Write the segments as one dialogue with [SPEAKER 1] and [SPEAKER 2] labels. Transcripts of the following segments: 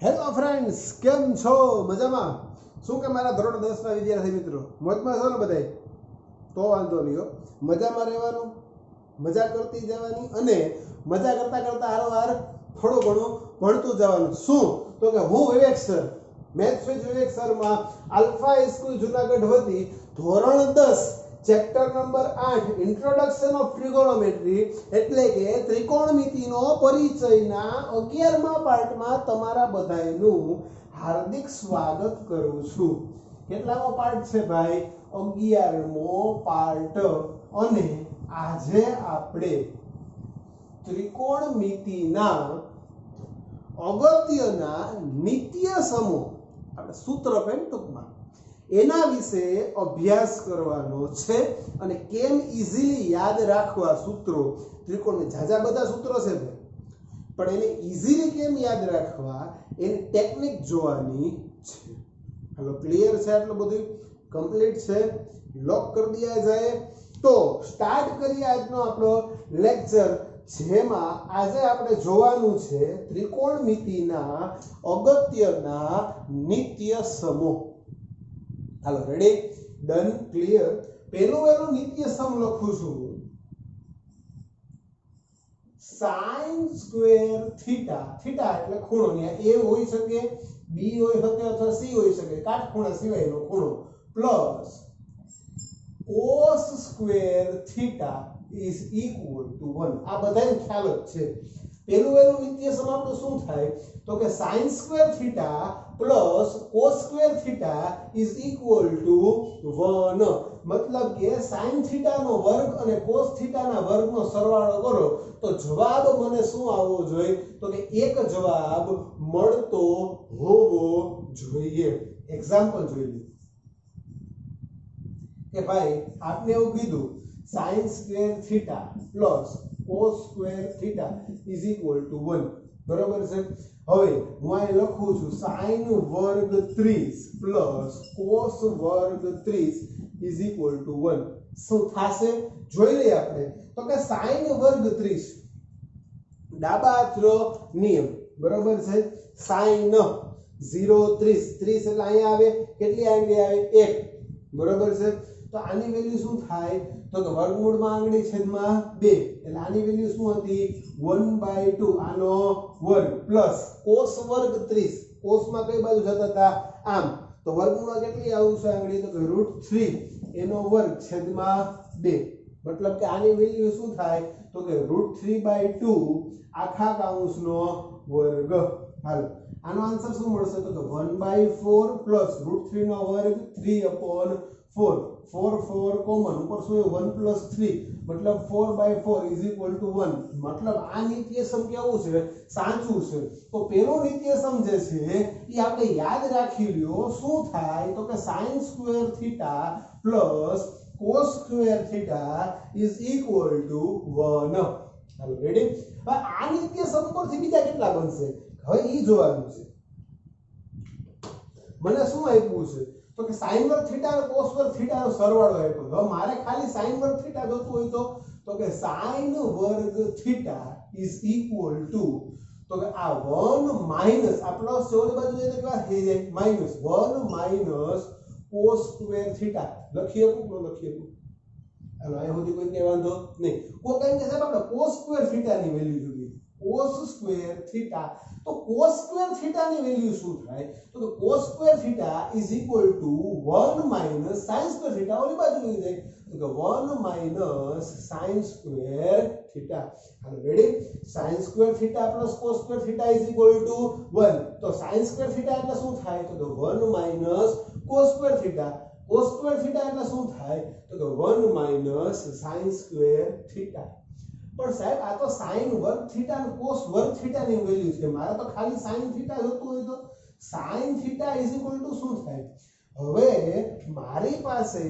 [SPEAKER 1] Hello friends, કેમ છો? મજામાં? શું કે મારા ધોરણ 10 ના વિદ્યાર્થી મિત્રો મોજમાં છો ને બધાય? તો વાંધો નહીં હો, મજામાં રહેવાનું, મજા કરતી જવાની અને મજા કરતા કરતા હારોહાર થોડું ઘણું ભણતું જવાનું. શું તો કે હું Vivek sir, maths with Vivek સરમાં આલ્ફા સ્કૂલ જુનાગઢ વતી ધોરણ 10 chapter number 8 introduction of trigonometry એટલે કે ત્રિકોણમિતિનો પરિચયના 11મા પાર્ટમાં તમારા બધાયનું હાર્દિક સ્વાગત કરું છું. કેટલામો પાર્ટ છે ભાઈ? 11મો પાર્ટ. અને આજે આપણે ત્રિકોણમિતિના અગત્યના નિત્ય સમૂહ, આપણે સૂત્ર કહીએ ટૂંકમાં, એના વિશે અભ્યાસ કરવાનો છે. અને કેમ ઈઝીલી યાદ રાખવા સૂત્રો, ત્રિકોણમાં ઝાઝા બધા સૂત્રો છે પણ એને ઈઝીલી કેમ યાદ રાખવા એની ટેકનિક જોવાની છે. હાલો, ક્લિયર છે? આટલું બધું કમ્પ્લીટ છે? લોક કરી દિયા જાય તો સ્ટાર્ટ કરીએ આજનો આપણો લેક્ચર, જેમાં આજે આપણે જોવાનું છે ત્રિકોણમિતિના અગત્યના નિત્ય સમૂહ. હાલો, રેડી? ડન? ક્લિયર? પહેલું નિત્ય સમ લખું છું, sin સ્ક્વેર થીટા. થીટા એટલે ખૂણો, ત્યાં a હોઈ શકે, b હોઈ શકે અથવા c હોઈ શકે, કાટખૂણા સિવાયનો ખૂણો, plus cos square theta is equal two 1. આ બધાને ખ્યાલ જ છે. પહેલું નિત્ય સમ આપણું શું થાય તો કે sin square theta plus cos square theta is equal two 1. મતલબ કે sin થીટા નો વર્ગ અને cos થીટા ના વર્ગનો સરવાળો કરો તો જવાબ મને શું આવવો જોઈએ તો કે એક જવાબ મળતો હોવો જોઈએ. એક્ઝામ્પલ જોઈ લો કે ભાઈ આપને એવું કીધું sin square theta plus cos square theta is equal two 1. બરોબર છે? હવે હું અહીં લખું છું sin વર્ગ 30 પ્લસ cos વર્ગ 30 ઇઝ ઇક્વલ ટુ 1. શું થશે જોઈ લઈએ આપણે. તો કે sin વર્ગ 30 ડાબા હાથનો નિયમ, બરોબર છે? sin 0 30 30 એટલે અહીંયા આવે, કેટલી આંગળી આવે? 1. બરોબર છે? તો આની વેલ્યુ શું થાય તો કે વર્ગમૂળમાં આંગળી છેદમાં 2 એટલે આની વેલ્યુ શું હતી 1/2. આનો વર્ગ પ્લસ cos વર્ગ 30, cos માં કઈ બાજુ જતા હતા? આમ. તો વર્ગમૂળમાં કેટલી આવશે આંગળી તો કે √3 એનો વર્ગ છેદમાં 2. મતલબ કે આની વેલ્યુ શું થાય તો કે √3/2 આખા કૌંસનો વર્ગ. હાલો, આનો આન્સર શું મળશે તો કે 1/4 પ્લસ √3 નો વર્ગ 3/4. 4 4 કોમન, ઉપર શું 1 પ્લસ 3 મતલબ 4/4 ઇઝ ઇક્વલ ટુ 1. મતલબ આ નિત્યસમ કેવું છે? સાચું છે. તો પેલો નિત્યસમ જે છે એ આપણે યાદ રાખી લ્યો. શું થાય તો કે sin square theta plus cos square theta is equal two 1. Hello, ready? હવે આ નિત્યસમ પરથી બીજા કેટલા બનશે હવે ઈ જોવાનું છે. મને શું આપ્યું છે તો કે sin વર્ગ થીટા અને cos વર્ગ થીટા નો સરવાળો આપ્યો. હવે મારે ખાલી sin વર્ગ થીટા જોતું હોય તો કે sin વર્ગ થીટા ઇઝ ઇક્વલ ટુ તો કે આ 1 માઈનસ આ પ્લસ છે, ઓલી બાજુ જઈને કેવા થઈ જાય minus 1 minus cos square theta. લખીએ કોણ લખીએ? હાલો, અહીં સુધી કોઈ કે વાંધો નહીં. કોઈ કઈ કે સાહેબ આપણે cos સ્ક્વેર થીટા ની વેલ્યુ જોઈએ. cos સ્ક્વેર થીટા તો cos સ્ક્વેર થીટા ની વેલ્યુ શું થાય તો કે cos square theta is equal two 1 minus sin square theta. ઓલી બાજુ લઈ જાય તો કે 1 minus sin square theta. Hello, ready? sin square theta plus cos square theta is equal two 1. તો sin સ્ક્વેર થીટા એટલે શું થાય તો કે 1 minus cos square theta. cos square theta એટલે શું થાય તો કે 1 માઈનસ sin સ્ક્વેર થીટા. પણ સાહેબ આ તો sin વર્ગ થીટા અને cos વર્ગ થીટા ની વેલ્યુ છે. મારે તો ખાલી sin થીટા જોતું હોય તો sin theta is equal two શું થાય? હવે મારી પાસે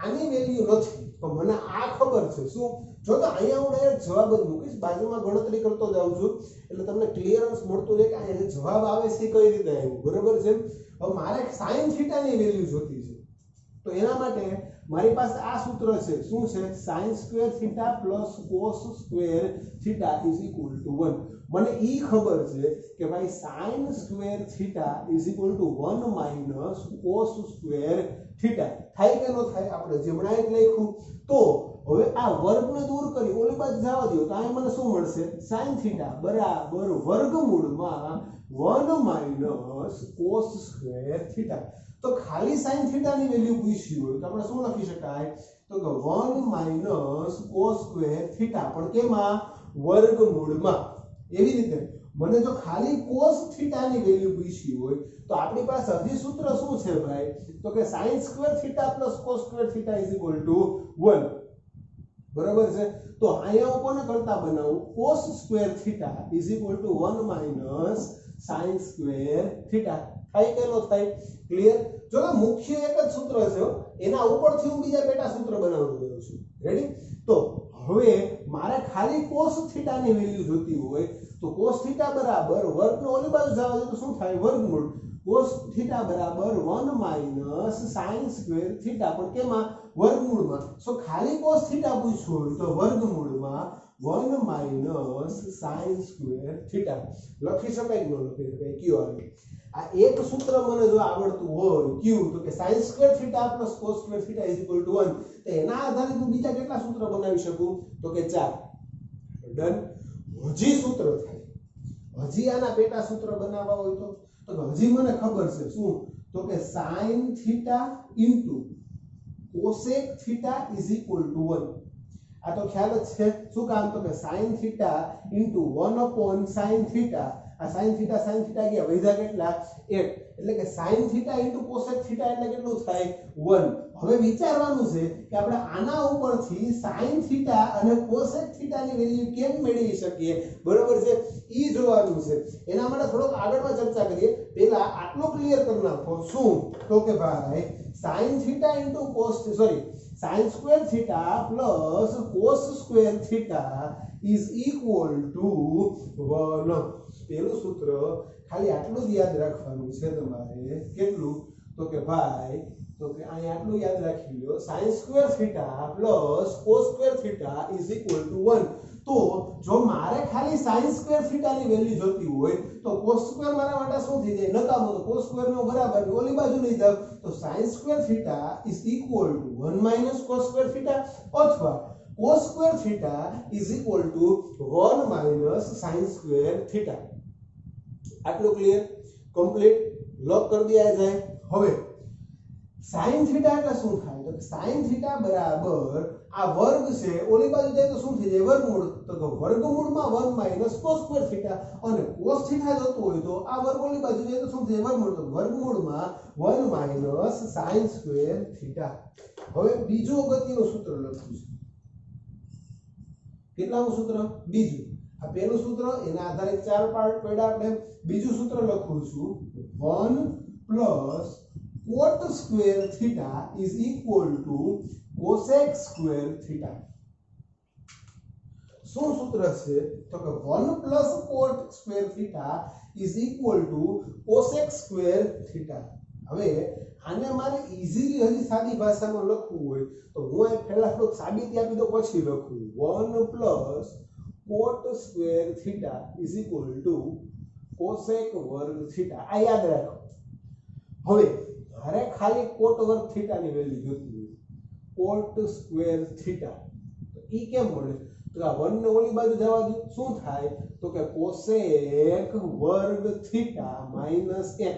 [SPEAKER 1] આની વેલ્યુ નથી તો મને આ ખબર છે. શું? જો તો અહીંયા હું ડાયરેક્ટ જવાબ જ મૂકીશ, બાજુમાં ગણતરી કરતો જાઉં છું એટલે તમને ક્લિયરન્સ મળતું રહે કે આ જવાબ આવે છે કઈ રીતે આવ્યું. બરોબર છે? હવે મારે sin થીટા ની વેલ્યુ જોતી છે તો એના માટે મારી પાસે આ સૂત્ર છે. શું છે? sin square theta plus cos square theta is equal two 1. મને ઈ ખબર છે કે ભાઈ sin square theta is equal two 1 minus cos square theta થાય કે ન થાય આપણે જમણા એક લખ્યું તો હવે આ વર્ગને દૂર કરી ઓલી બાજુ જવા દો તો અહીં મને શું મળશે sin થીટા બરાબર વર્ગમૂળમાં 1 માઇનસ cos સ્ક્વેર થીટા તો ખાલી sin થીટા ની વેલ્યુ પૂછી હોય તો આપણે શું લખી શકાય તો કે 1 માઇનસ cos સ્ક્વેર થીટા પણ કેમાં વર્ગમૂળમાં એવી રીતે મને જો ખાલી cos થીટા ની વેલ્યુ પૂછી હોય તો આપણી પાસે હજી સૂત્ર શું છે ભાઈ તો કે sin square theta plus cos square theta is equal two 1 બરાબર છે તો અહીંયા હું કોને કરતા બનાવું cos square theta is equal two 1 minus sin square theta થાય કે નો થાય ક્લિયર જો મુખ્ય એક જ સૂત્ર છે એના ઉપરથી હું બીજા પેટા સૂત્ર બનાવવાનું રહ્યો છું રેડી તો હવે મારે ખાલી cos થીટા ની વેલ્યુ જોતી હોય તો cos થીટા બરાબર વર્ગનો ઓલી બાજુ જવા દે તો શું થાય વર્ગમૂળ cos થીટા બરાબર 1 માઇનસ sin સ્ક્વેર થીટા પણ કેમાં વર્ગમૂળમાં સો ખાલી cos થીટા પૂછ્યું હોય તો વર્ગમૂળમાં 1 માઇનસ sin સ્ક્વેર થીટા લખી શકાય કે ન લખી શકાય કયો આવે આ એક સૂત્ર મને જો આવડતું હોય કયું તો કે sin square theta plus cos square theta is equal two 1 તો એના આધારે હું બીજા કેટલા સૂત્ર બનાવી શકું તો કે 4 ડન હજી સૂત્ર થાય હજી આના પેટા સૂત્ર બનાવવા હોય તો હજી મને ખબર છે શું તો કે sin theta into cosec theta is equal two 1 આ તો ખ્યાલ જ છે શું કામ તો કે sin theta into 1 upon sin theta આ sin થીટા ગયા વૈધા કેટલા 1 એટલે કે sin theta into cosec theta એટલે કેટલું થાય 1 હવે વિચારવાનું છે કે આપણે આના ઉપરથી sin થીટા અને cosec થીટા ની વેલ્યુ કેમ મેળવી શકીએ બરોબર છે ઈ જોવાનું છે એના માટે થોડોક આગળમાં ચર્ચા કરીએ પહેલા આટલો ક્લિયર કરી નાખો શું તો કે ભાઈ sin theta into cos sin square theta plus cos square theta is equal two 1 પહેલું સૂત્ર ખાલી આટલું જ યાદ રાખવાનું છે તમારે કેટલું તો કે ભાઈ તો કે અહીં આટલું યાદ રાખી લો sin square theta plus cos square theta is equal two 1 તો જો મારે ખાલી sin સ્ક્વેર થીટા ની વેલ્યુ જોતી હોય તો cos સ્ક્વેર મારા માટે શું થઈ જાય નકામો તો cos સ્ક્વેર નો બરાબર ઓલી બાજુ લઈ જાવ તો sin square theta is equal two 1 minus cos square theta અથવા cos square theta is equal two 1 minus sin square theta આટલું ક્લિયર કમ્પ્લીટ લોક કરી દિયા જાય હવે sin થીટા એટલે શું થાય તો sin થીટા બરાબર આ વર્ગ છે ઓલી બાજુ જાય તો શું થઈ જાય વર્ગમૂળ તો વર્ગમૂળમાં 1 માઈનસ cos સ્ક્વેર થીટા અને cos થીટા જોતું હોય તો આ વર્ગ ઓલી બાજુ જાય તો શું થઈ જાય વર્ગમૂળ તો વર્ગમૂળમાં 1 માઈનસ sin સ્ક્વેર થીટા હવે બીજું અગત્યનું સૂત્ર લખ્યું છે કેટલામું સૂત્ર બીજું આ પહેલું સૂત્ર એના આધારે ચાર પાર્ટ પડ્યા આપણે બીજું સૂત્ર લખું છું 1 plus cot square theta is equal two cosec square theta શું સૂત્ર છે તો કે 1 plus cot square theta is equal two cosec square theta હવે આને મારે ઈઝીલી હજી સાદી ભાષામાં લખવું હોય તો હું આ પહેલા થોડુંક સાબિતી આપી દો પછી લખું 1 plus cot square theta is equal two cosec વર્ગ થીટા આ યાદ રાખો હવે મારે ખાલી cot વર્ગ થીટા ની વેલ્યુ જોતી હોય cot સ્ક્વેર થીટા તો ઈ કેમ મળે તો આ 1 ને ઓલી બાજુ જવા દો શું થાય તો કે cosec વર્ગ થીટા માઈનસ 1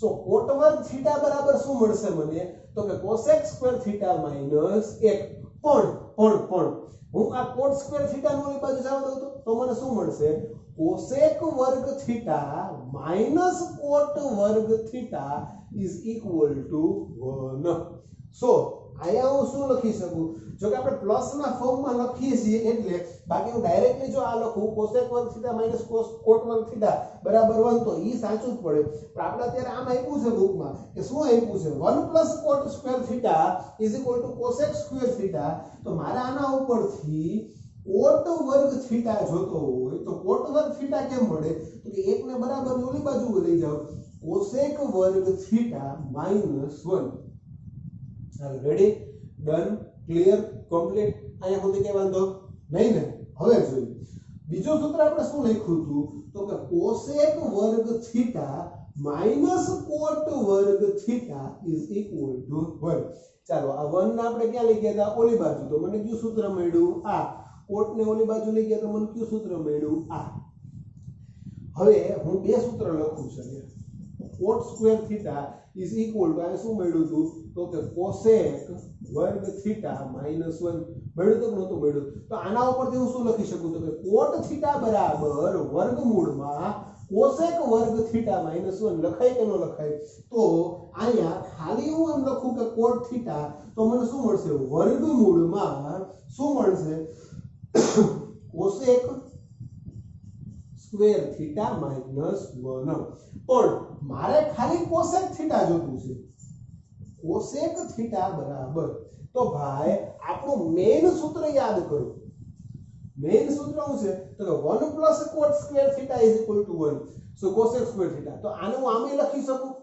[SPEAKER 1] સો cot વર્ગ થીટા બરાબર શું મળશે મને તો કે cosec સ્ક્વેર થીટા માઈનસ 1 પણ હું આ cot સ્ક્વેર થીટા ની ઓલી બાજુ જવા દઉં તો મને શું મળશે cosec વર્ગ થીટા માઈનસ cot વર્ગ થીટા is equal to 1 સો આયા હું શું લખી શકું જો કે આપણે પ્લસ ના ફોર્મમાં લખીએ છીએ એટલે બાકી હું ડાયરેક્ટલી જો આ લખું cosec વર્ગ થીટા માઈનસ cot વર્ગ થીટા બરાબર 1 તો ઈ સાચું જ પડે પણ આપણે અત્યારે આમ આપ્યું છે બુકમાં કે શું આપ્યું છે 1 plus cot square theta is equal two cosec square theta તો મારે આના ઉપરથી cot વર્ગ થીટા જોતો હોય તો cot વર્ગ થીટા કેમ મળે તો કે 1 ને બરાબર ઓલી બાજુ લઈ જાવ cosec વર્ગ થીટા માઈનસ 1 ચાલો રેડી ડન ક્લિયર કમ્પ્લીટ અહીંયા સુધી કે વાંધો નહીં ને હવે જોઈએ બીજું સૂત્ર આપણે શું લખ્યું હતું તો કે કોસેક વર્ગ થીટા માઈનસ કોટ વર્ગ થીટા ઇઝ ઇક્વલ ટુ 1. ચાલો આ 1 ને આપણે ક્યાં લઈ ગયા હતા ઓલી બાજુ, તો મને કયું સૂત્ર મળ્યું આ. કોટ ને ઓલી બાજુ લઈ ગયા તો મને કયું સૂત્ર મળ્યું આ. હવે હું બે સૂત્ર લખું છું. Cot square theta is equal two આ શું મળ્યું હતું તો કે કોસેક વર્ગ થીટા માઈનસ 1 મળ્યું તો નહોતું મળ્યું. તો આના ઉપરથી હું શું લખી શકું તો કે કોટ થીટા બરાબર વર્ગમૂળમાં કોસેક વર્ગ થીટા માઈનસ 1 લખાય કે ન લખાય. તો અહીંયા ખાલી હું એમ લખું કે કોટ થીટા તો મને શું મળશે વર્ગમૂળમાં શું મળશે કોસેક સ્ક્વેર થીટા માઈનસ 1. પણ મારે ખાલી કોસેક થીટા જોતું છે. કોસેક થીટા બરાબર તો ભાઈ આપણું મેઈન સૂત્ર યાદ કરો. મેઈન સૂત્ર શું છે તો કે 1 plus cot square theta is equal two 1. So cosec square theta તો આને હું આમે લખી શકું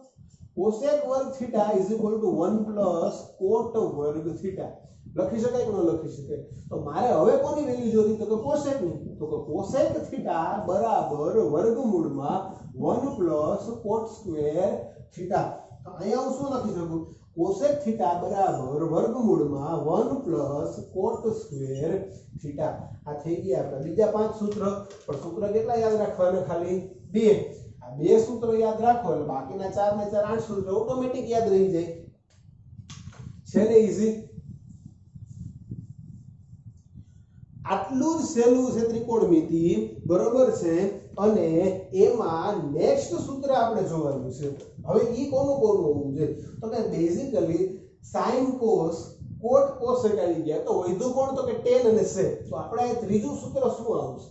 [SPEAKER 1] કોસેક વર્ગ theta is equal two 1 plus કોટ વર્ગ થીટા. લખી શકાય કે ન લખી શકાય. તો મારે હવે કોની વેલ્યુ જોતી તો કે કોસેક ની. તો કે કોસેક થીટા બરાબર વર્ગમૂળમાં 1 પ્લસ કોટ સ્ક્વેર થીટા. તો અહીંયા હું શું લખી શકું કોસેક થીટા બરાબર વર્ગમૂળમાં 1 પ્લસ કોટ સ્ક્વેર થીટા. આ થઈ ગયા આપણા બીજા 5 સૂત્ર. પણ સૂત્ર કેટલા યાદ રાખવાના ખાલી 2. આ 2 સૂત્ર યાદ રાખો એટલે બાકીના 4 ને 4 8 સૂત્ર ઓટોમેટિક યાદ રહી જાય છે ને. ઈઝી. આટલું જ સહેલું છે ત્રિકોણમિતિ બરોબર છે. અને એમાં નેક્સ્ટ સૂત્ર આપણે જોવાનું છે. હવે ઈ કોનું હોવું છે તો કે basically sin cos cot cosec આવી ગયા તો વધુ કોણ તો કે tan અને sec. તો આપણે ત્રીજું સૂત્ર શું આવશે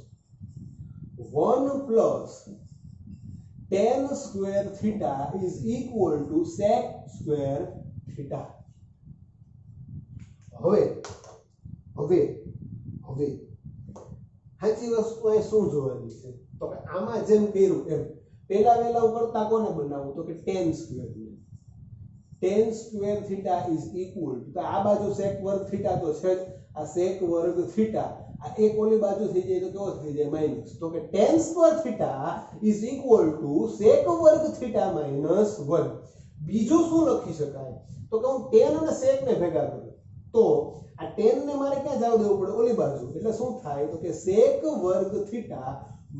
[SPEAKER 1] 1 plus tan square theta is equal to sec square theta. હવે સાચી વસ્તુ એ શું જોવાની છે તો કે આમાં જેમ કર્યું એમ પહેલા વેલા હું કરતા કોને બનાવું તો કે tan સ્ક્વેર ને. tan square theta is equal two આ બાજુ sec વર્ગ થીટા તો છે જ. આ sec વર્ગ થીટા આ એક ઓલી બાજુ થઈ જાય તો કેવો થઈ જાય માઈનસ. તો કે tan square theta is equal to sec વર્ગ થીટા માઈનસ 1. બીજું શું લખી શકાય તો કે હું tan અને sec ને ભેગા કરું તો આ tan ને મારે ક્યાં જવા દેવું પડે ઓલી બાજુ. એટલે શું થાય તો કે sec વર્ગ થીટા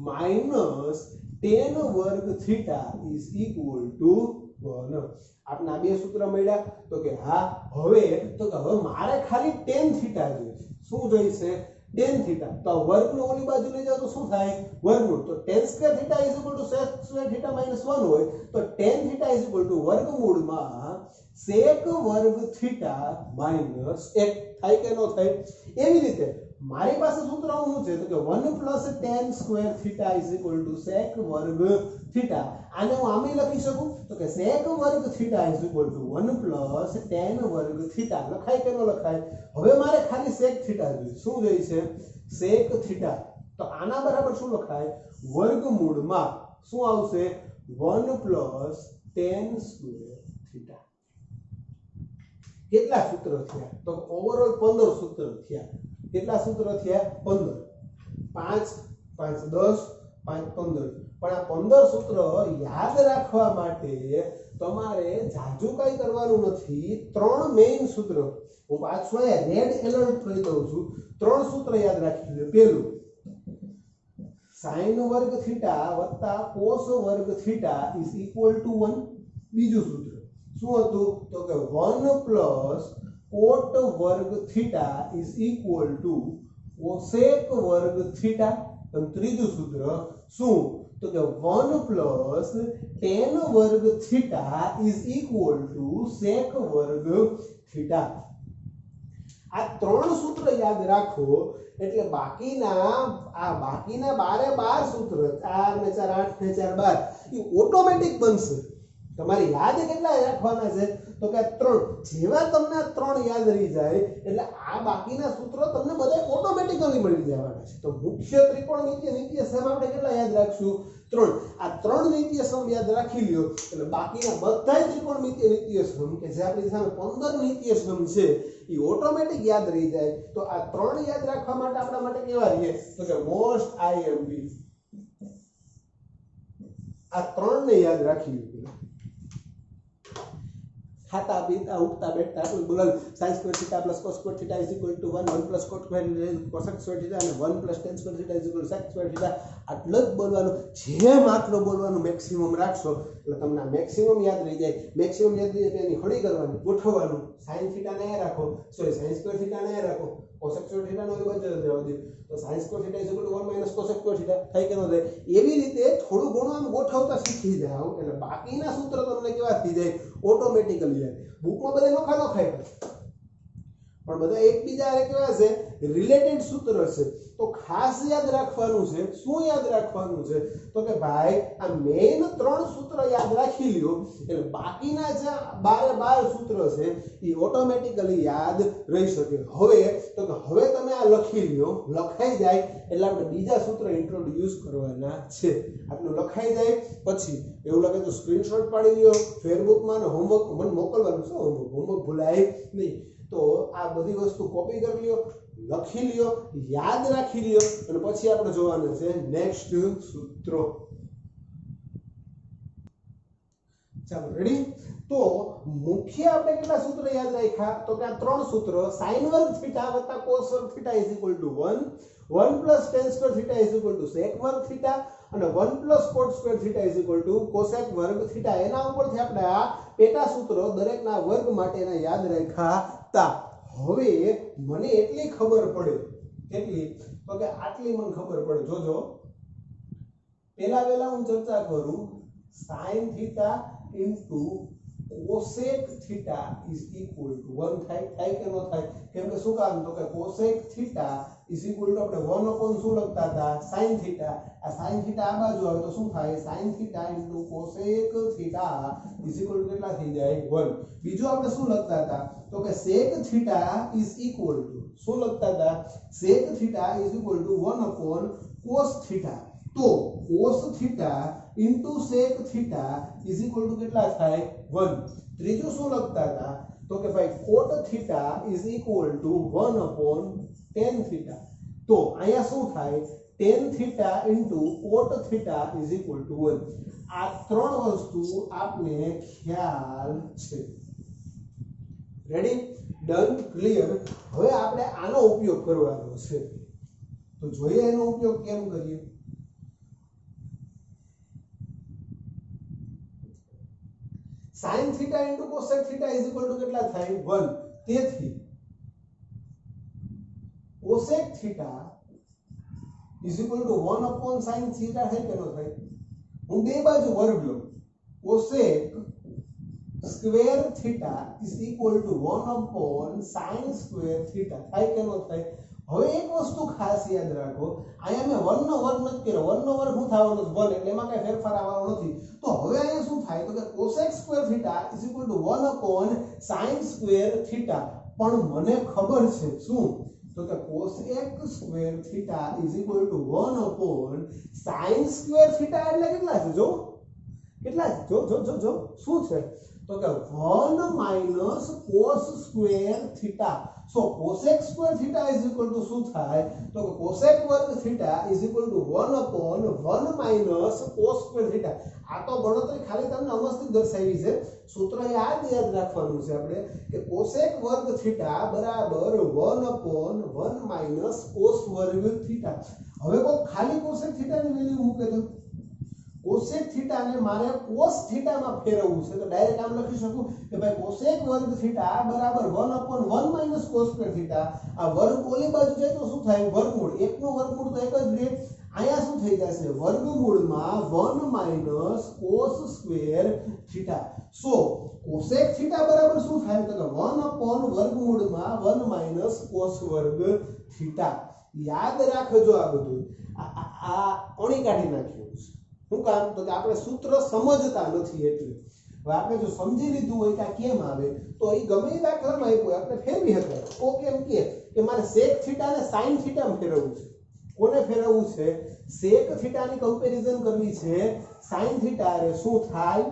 [SPEAKER 1] માઈનસ tan વર્ગ થીટા ઇઝ ઇક્વલ ટુ 1. આપણે આ બે સૂત્ર મળ્યા તો કે હા. હવે મારે ખાલી tan થીટા જોઈએ. શું જોઈશે tan થીટા. તો વર્ગનો ઓલી બાજુ લઈ જાવ તો શું થાય વર્ગમૂળ. તો tan square theta is equal to sec square theta minus 1 હોય તો tan theta is equal two વર્ગમૂળમાં sec વર્ગ થીટા માઈનસ 1 થાય કે ન થાય. એવી રીતે મારી પાસે સૂત્ર શું છે તો કે 1 plus tan square theta is equal to sec વર્ગ થીટા. આને હું આમે લખી શકું તો કે sec વર્ગ theta is equal two 1 plus tan વર્ગ થીટા. લખાય કે ન લખાય. હવે મારે ખાલી sec થીટા જોઈએ. શું જોઈએ છે sec થીટા. તો આના બરાબર શું લખાય વર્ગમૂળમાં શું આવશે 1 પ્લસ tan સ્ક્વેર થીટા. કેટલા સૂત્ર થયા તો ઓવરઓલ 15 સૂત્ર થયા. કેટલા સૂત્ર થયા 15. 5 5 10 5 15. પણ આ 15 સૂત્ર યાદ રાખવા માટે તમારે જાજુ કઈ કરવાનું નથી. 3 મેઈન સૂત્ર હું પાછું રેડ એલર્ટ કરી દઉં છું. 3 સૂત્ર યાદ રાખી લો. પહેલું sin વર્ગ થીટા વત્તા cos વર્ગ થીટા ઇઝ ઇક્વલ ટુ 1. બીજું સૂત્ર શું હતું તો કે 1 પ્લસ કોટ વર્ગ theta is equal two cosec વર્ગ થીટા. અને ત્રીજું સૂત્ર શું તો કે 1 પ્લસ tan વર્ગ theta is equal to sec વર્ગ થીટા. આ 3 સૂત્ર યાદ રાખો એટલે બાકીના 12 સૂત્ર 4 ને 4 8 ને 4 12 એ ઓટોમેટિક બનશે. તમારે યાદ કેટલા રાખવાના છે તો કે 3 જેવા તમને 3 યાદ રહી જાય એટલે આ બાકીના સૂત્રો તમને બધા ઓટોમેટિકલી મળી જવાના છે તો મુખ્ય ત્રિકોણમિતિય નિત્યસમ આપણે કેટલા યાદ રાખશું 3 આ 3 નિત્યસમ યાદ રાખી લ્યો એટલે બાકીના બધા ત્રિકોણમિતિય નિત્યસમ કે જે આપણી સામે 15 નિત્યસમ છે એ ઓટોમેટિક યાદ રહી જાય તો આ 3 યાદ રાખવા માટે આપણા માટે કેવા રહે તો કે મોસ્ટ આઈએમપી આ 3 ને યાદ રાખી લ્યો खाता बीता उठता बैठता कोई बोलल sin square theta plus cos square theta is equal to 1 1 plus cos square cosec square theta અને 1 plus tan square theta is equal to sec square theta આટલું જ બોલવાનું જેમ આટલું બોલવાનું મેક્સિમમ રાખશો એટલે તમને મેક્સિમમ યાદ રહી જાય મેક્સિમમ યાદ રહી જાય એની હળી કરવાની ગોઠવવાનું sin થીટા ને રાખો સોરી sin સ્ક્વાयर થીટા ને રાખો cosec સ્ક્વાયર થીટા નો બચે જવા દો તો sin square theta is equal two 1 - cosec square theta થાય કે ન થાય એવી રીતે થોડું ઘણું આમ ગોઠવતા શીખી જાઓ એટલે બાકીના સૂત્ર તમને કેવા થઈ જાય ઓટોમેટિકલી બુકમાં બધા નોખા નોખાય પણ બધા એકબીજા હારે કેવા છે રિલેટેડ સૂત્ર છે તો ખાસ યાદ રાખવાનું છે શું યાદ રાખવાનું છે તો કે ભાઈ આ મેઈન 3 સૂત્ર યાદ રાખી લ્યો એટલે બાકીના જે 12 સૂત્ર છે એ ઓટોમેટિકલી યાદ રહી શકે હવે તો કે હવે તમે આ લખી લ્યો લખાઈ જાય એટલે આપણે બીજા સૂત્ર ઇન્ટ્રોડ્યુસ કરવાના છે આટલું લખાઈ જાય પછી એવું લાગે તો સ્ક્રીનશોટ પાડી લ્યો ફેરબુકમાં અને હોમવર્ક મને મોકલવાનું છે હોમવર્ક ભૂલાય નહીં તો આ બધી વસ્તુ કોપી કરી લ્યો લખી લ્યો યાદ રાખી લ્યો અને પછી આપણે જોવાનું છે નેક્સ્ટ સૂત્રો ચાલો રેડી તો મુખ્ય આપણે કેટલા સૂત્ર યાદ રાખ્યા તો કે આ 3 સૂત્ર sin વર્ગ થીટા વત્તા cos વર્ગ theta is equal two 1 1 plus tan square theta is equal to sec વર્ગ થીટા અને 1 plus cot square theta is equal two cosec વર્ગ થીટા એના ઉપરથી આપણે આ પેટા સૂત્રો દરેકના વર્ગ માટેના યાદ રાખ્યા તા હવે મને એટલી ખબર પડે કેટલી તો કે આટલી મને ખબર પડે જોજો પહેલા હું ચર્ચા કરું sin theta into cosec theta is equal two 1 થાય કે ન થાય કેમ કે શું કામ તો કે cosec theta is equal two આપણે 1 upon શું લખતા હતા sin થીટા આ sin થીટા આ બાજુ આવે તો શું થાય sin theta into cosec theta is equal two કેટલા થઈ જાય 1 બીજું આપણે શું લખતા હતા તો કે sec theta is equal two શું લખતા હતા sec theta is equal two 1 upon cos theta તો cos theta into sec theta is equal two કેટલા થાય 1 ત્રીજું શું લખતા હતા તો કે ભાઈ cot theta is equal two 1 upon tan theta તો અહીંયા શું થાય tan theta into cot theta is equal two 1 આ 3 વસ્તુ આપને ખ્યાલ છે રેડી ડન ક્લિયર હવે આપણે આનો ઉપયોગ કરવાનો છે તો જોઈએ એનો ઉપયોગ કેમ કરીએ sin theta into cosec theta is equal to કેટલા થાય 1 તેથી cosec theta is equal to 1 upon sin theta થાય કે ન થાય હું બે બાજુ વર્ગ લઉં cosec square theta is equal to 1 upon sin square theta થાય કે ન થાય હવે એક વસ્તુ ખાસ યાદ રાખો અહીંયા મેં 1 નો વર્ગ નથી કર્યો 1 નો વર્ગ શું થવાનો છે 1 એટલે એમાં કઈ ફેરફાર આવવાનો નથી તો હવે અહીંયા શું થાય તો કે cosec square theta is equal to 1 upon sin square theta પણ મને ખબર છે શું તો કે cosec square theta is equal to 1 upon sin square theta એટલે કેટલા છે જો કેટલા જો શું છે તો કે 1 minus cos square theta so cosec square theta is equal to શું થાય તો કે cosec વર્ગ theta is equal to 1 upon 1 minus cos square theta આ તો ગણતરી ખાલી તમને અમસ્તી દર્શાવી છે સૂત્ર યાદ રાખવાનું છે આપણે કે cosec વર્ગ theta બરાબર 1 upon 1 minus cos વર્ગ theta હવે કોઈ ખાલી cosec theta ની વેલ્યુ મૂકે તો cosec theta ને મારે cos theta માં ફેરવવું છે તો ડાયરેક્ટ આમ લખી શકું કે ભાઈ cosec વર્ગ theta બરાબર 1 upon 1 minus cos square theta આ વર્ગ ઓલી બાજુ જાય તો શું થાય વર્ગમૂળ એકનું વર્ગમૂળ તો એક જ રહે અહીંયા શું થઈ જશે વર્ગમૂળમાં 1 minus cos square theta so cosec theta બરાબર શું થાય તો કે 1 upon વર્ગમૂળમાં 1 minus cos વર્ગ theta યાદ રાખજો આ બધું આ ઓણી કાઢી નાખ્યું છે શું કામ તો કે આપણે સૂત્ર સમજતા નથી એટલે હવે આપણે જો સમજી લીધું હોય કે આ કેમ આવે તો એ ગમે એ દાખલામાં આપ્યું હોય આપણે ફેરવી શકાય. ઓ કેમ કે મારે sec થીટા ને sin થીટામાં ફેરવવું છે. કોને ફેરવવું છે? sec થીટાની કમ્પેરિઝન કરવી છે sin થીટા અરે શું થાય?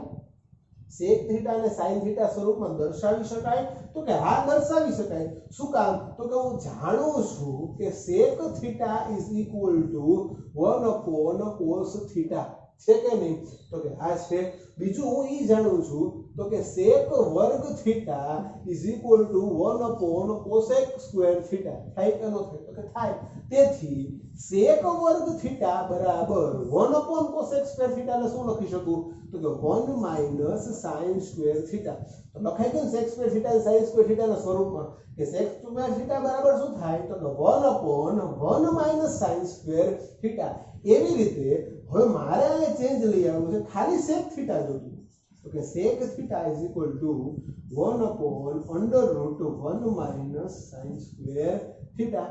[SPEAKER 1] sec થીટા ને sin થીટા સ્વરૂપમાં દર્શાવી શકાય? તો કે હા દર્શાવી શકાય. શું કામ? તો કે હું જાણું છું કે sec theta is equal two 1 upon cos theta છે કે નહીં? તો કે હા છે. બીજું હું ઈ જાણું છું તો કે sec વર્ગ theta is equal two 1 upon cosec square theta થાય કે ન થાય? તો કે થાય. તેથી sec વર્ગ થીટા બરાબર 1 upon cosec સ્ક્વેર થીટા ને શું લખી શકું? તો કે 1 minus sin સ્ક્વેર થીટા. તો લખાઈ ગયું sec સ્ક્વેર થીટા અને sin સ્ક્વેર થીટા ના સ્વરૂપમાં કે sec સ્ક્વેર થીટા બરાબર શું થાય? તો કે 1 upon 1 minus sin square theta. એવી રીતે હવે મારે આ ચેન્જ લઈ આવવું છે ખાલી sec થીટા જોતું. તો કે sec theta is equal two 1 upon under root 1 minus sin square theta.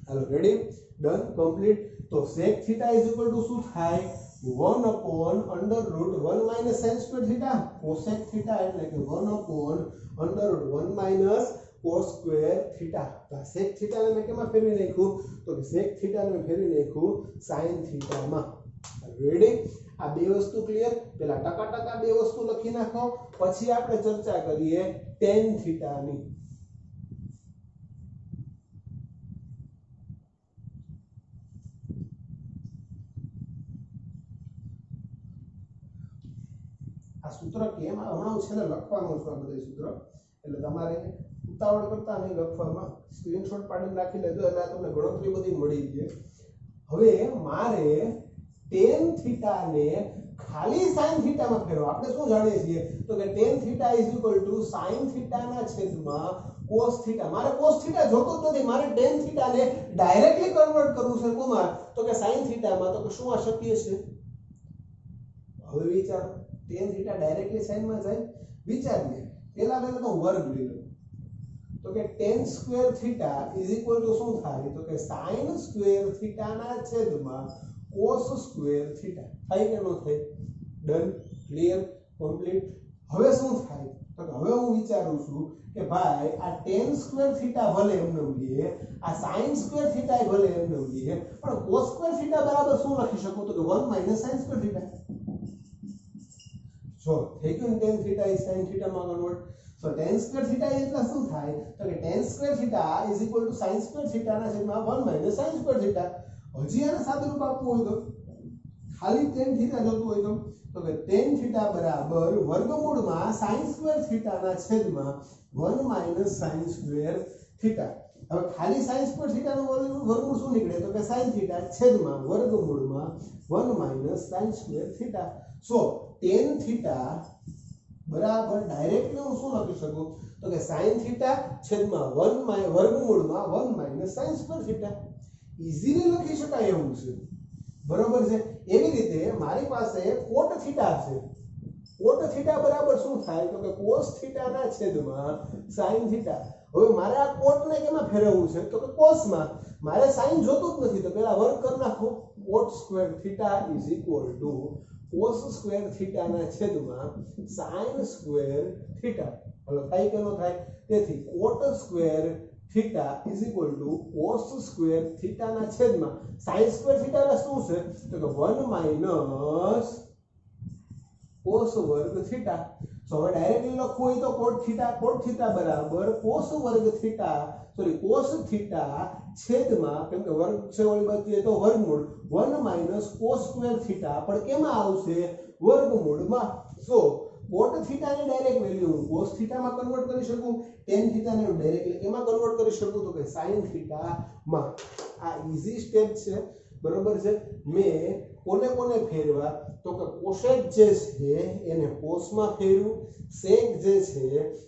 [SPEAKER 1] Hello ready done complete. તો sec theta is equal two શું થાય? 1 upon under root 1 minus sin square theta. cosec theta એટલે કે 1 upon under root 1 minus cos square theta. તો sec theta ને મેં કેમાં ફેરવી નાખ્યું? તો કે sec થીટા ને મેં ફેરવી નાખ્યું sin થીટામાં. રેડી આ બે વસ્તુ ક્લિયર. પેલા ટકા બે વસ્તુ લખી નાખો પછી આપણે ચર્ચા કરીએ tan થીટાની. આ સૂત્ર કેમ હમણાં છેલ્લે લખવાનું છે આ બધા સૂત્ર એટલે તમારે ઉતાવળ કરતા નહીં લખવામાં સ્ક્રીનશોટ પાડીને રાખી લેજો એટલે તમને ગણતરી બધી મળી જાય. હવે મારે tan થીટા ને ખાલી sin થીટા માં ફેરવો. આપણે શું જાણીએ છીએ? તો કે tan theta is equal two sin theta ના છેદમાં cos થીટા. મારે cos થીટા જોતો જ નથી, મારે tan થીટા ને ડાયરેક્ટલી કન્વર્ટ કરવું છે કોમાં? તો કે sin થીટા માં. તો કે શું આ શક્ય છે? હવે વિચારો tan થીટા ડાયરેક્ટલી sin માં જાય? વિચારીએ. પહેલા તો વર્ગ લઈ લો. તો કે tan square theta is equal two શું થાય? તો કે sin સ્ક્વેર થીટા ના છેદમાં cos સ્ક્વેર થીટા. થાય કે ન થાય? Done clear complete. હવે શું થાય? તો હવે હું વિચારું છું કે ભાઈ આ tan સ્ક્વેર થીટા ભલે એમને લઈએ, આ sin સ્ક્વેર થીટા ભલે એમને લઈએ, પણ cos સ્ક્વેર થીટા બરાબર શું લખી શકું? તો કે 1 minus sin square theta. So, થઈ ગયું tan theta is sin theta માં convert. So tan square theta એટલે શું થાય? તો કે tan square theta is equal to sin square theta ના છેદમાં 1 minus sin square theta. હજી આને સાદું રૂપ આપવું હોય તો ખાલી tan theta જોતું હોય તો કે tan theta બરાબર વર્ગમૂળમાં sin square theta ના છેદમાં 1 minus sin square theta. હવે ખાલી sin square theta નું વર્ગમૂળ શું નીકળે? તો કે sin theta છેદમાં વર્ગમૂળમાં 1 minus sin square theta. So tan theta બરાબર ડાયરેક્ટલી હું શું લખી શકું? તો કે sin theta છેદમાં 1 વર્ગમૂળમાં 1 minus sin square theta. Easily લખી શકાય એવું છે. બરોબર છે. એવી રીતે મારી પાસે cot theta છે. cot theta બરાબર શું થાય? તો કે cos theta ના છેદમાં sin theta. હવે મારે આ cot ને કેમાં ફેરવવું છે? તો કે cos માં. મારે sin જોતું જ નથી તો પહેલા વર્ગ કરી નાખો. cot square theta is equal to cos square theta ના છેદમાં sin સ્ક્વેર થીટા. હવે થાય કે ન થાય? તેથી cot square theta is equal to cos square theta ના છેદમાં sin સ્ક્વેર થીટા ના શું છે? તો કે 1 minus cos વર્ગ થીટા. સો હવે ડાયરેક્ટલી લખવું હોય તો cot થીટા બરાબર cos વર્ગ થીટા cos થીટા છેદમાં કેમ કે વર્ગ છે ઓલી બાજુ તો વર્ગમૂળ 1 minus cos સ્ક્વેર થીટા પણ કેમાં આવશે? વર્ગમૂળમાં. સો cot થીટા ની ડાયરેક્ટ વેલ્યુ હું cos થીટા માં કન્વર્ટ કરી શકું, tan થીટા ને હું ડાયરેક્ટલી કેમાં કન્વર્ટ કરી શકું? તો કે sin થીટા માં. આ ઈઝી સ્ટેપ છે. બરોબર છે. મેં કોને ફેરવા? તો કે cosec જે છે એને cos માં ફેરવું, sec જે છે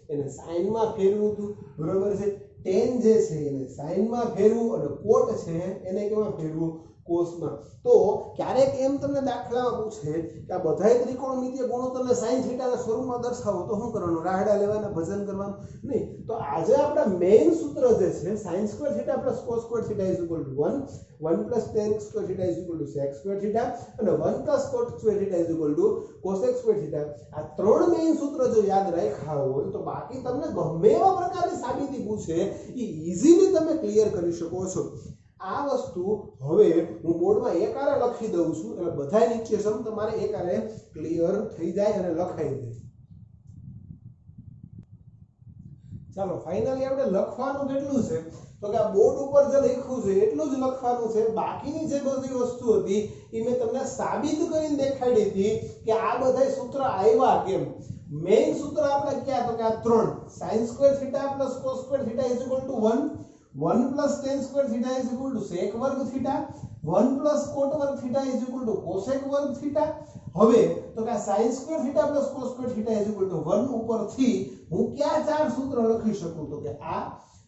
[SPEAKER 1] એને sin માં ફેરવું હતું. બરોબર છે. tan જે છે એને sin માં ફેરવું અને cot છે એને કેમાં ફેરવું? કોસમાં. તો ક્યારેક એમ તમને દાખલામાં પૂછે કે આ બધાય ત્રિકોણમિતિય ગુણોત્તરને sin થીટાના સ્વરૂપમાં દર્શાવો તો શું કરવાનું? રાહડા લેવાના, ભજન કરવાનું નહીં. તો આજે આપણા મેઇન સૂત્ર જે છે sin square theta plus cos square theta is equal two 1, 1 plus tan square theta is equal to sec square theta અને 1 plus cot square theta is equal two cosec square theta. આ ત્રણ main સૂત્ર જો યાદ રાખ્યા હોય તો બાકી તમને ગમે એવા પ્રકારની સાબિતી પૂછે એ ઈઝીલી તમે ક્લિયર કરી શકો છો. આ વસ્તુ હવે હું બોર્ડમાં એકારે લખી દઉં છું એટલે બધા નીચે સમ તમારે એકારે ક્લિયર થઈ જાય અને લખાઈ જાય. ચાલો ફાઇનલી આપણે લખવાનું કેટલું છે તો કે આ બોર્ડ ઉપર જે લખ્યું છે એટલું જ લખવાનું છે. બાકીની જે બધી વસ્તુ હતી એ મેં તમને સાબિત કરીને દેખાડી હતી કે આ બધા સૂત્ર આવ્યા કેમ. મેઇન સૂત્ર આપણે ક્યાં તો કે આ ત્રણ sin square theta plus cos square theta is equal two 1, 1 plus tan square theta is equal to sec વર્ગ થીટા, 1 પ્લસ cot વર્ગ theta is equal two cosec વર્ગ થીટા. હવે તો કે sin square theta plus cos square theta is equal two 1 ઉપરથી હું ક્યાં ચાર સૂત્ર લખી શકું તો કે આ,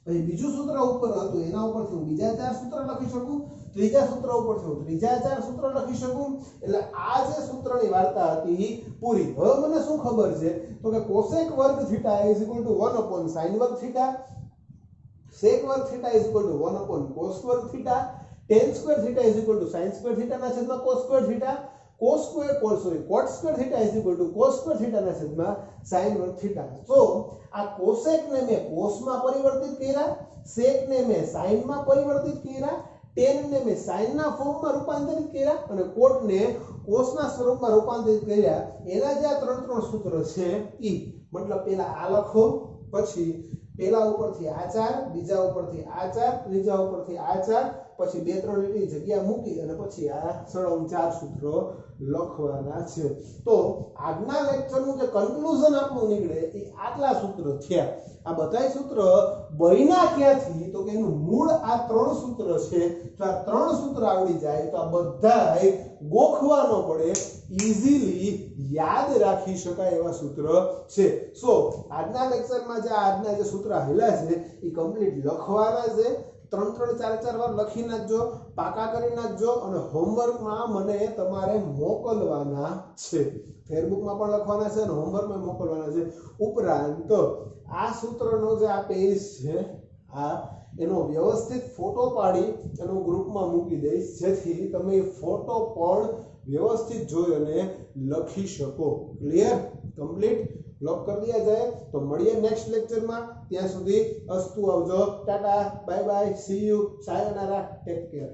[SPEAKER 1] પછી બીજું સૂત્ર ઉપર હતું એના ઉપરથી હું બીજા ચાર સૂત્ર લખી શકું, ત્રીજા સૂત્ર ઉપરથી હું ત્રીજા ચાર સૂત્ર લખી શકું. એટલે આ જે સૂત્રની વાર્તા હતી પૂરી. હવે મને શું ખબર છે તો કે cosec વર્ગ theta is equal two 1 upon sin વર્ગ થીટા, sec વર્ગ theta is equal two 1 upon cos વર્ગ theta, tan square theta is equal two sin square theta ના છેદમાં cos square theta, cot square theta is equal two cos square theta ના છેદમાં sin વર્ગ theta. તો આ cosec ને મેં cos માં પરિવર્તિત કર્યા, sec ને મેં sin માં પરિવર્તિત કર્યા, tan ને મેં sin ના ફોર્મમાં રૂપાંતરિત કર્યા અને cot ને cos ના સ્વરૂપમાં રૂપાંતરિત કર્યા. એના જે આ ત્રણ સૂત્ર છે ઈ મતલબ પેલા આ લખો, પછી પેલા ઉપરથી આ ચાર, બીજા ઉપરથી આ ચાર, ત્રીજા ઉપરથી આ ચાર, પછી બે ત્રણ લીટી જગ્યા મૂકી અને પછી આ સળંગ ચાર સૂત્રો લખવાના છે. તો આજના લેક્ચરનું જે કન્ક્લુઝન આપણું નીકળે એ આટલા સૂત્ર થયા. આ બધાય સૂત્ર બન્યા ક્યાંથી તો કે એનું મૂળ આ ત્રણ સૂત્ર છે. તો આ ત્રણ સૂત્ર આવડી જાય તો આ બધાય ગોખવા ન પડે, ઈઝીલી યાદ રાખી શકાય એવા સૂત્ર છે. સો આજના લેક્ચરમાં આજના જે સૂત્ર આવેલા છે એ કમ્પ્લીટ લખવાના છે. 3-4 વાર લખી નાખજો, પાકા કરી નાખજો અને હોમવર્કમાં મને તમારે મોકલવાના છે. ફેરબુકમાં પણ લખવાના છે અને હોમવર્કમાં મોકલવાના છે. ઉપરાંત આ સૂત્રનો જે આ પેજ છે આ એનો વ્યવસ્થિત ફોટો પાડી એનો ગ્રુપમાં મૂકી દઈશ જેથી તમે ફોટો પણ વ્યવસ્થિત જોઈ અને લખી શકો. ક્લિયર? કમ્પ્લીટ? લોક કરી દિયા જાય. તો મળીએ નેક્સ્ટ લેક્ચરમાં. ત્યાં સુધી અસ્તુ આવજો. Tata, bye bye, see you, સાયોનારા, ટેક કેર.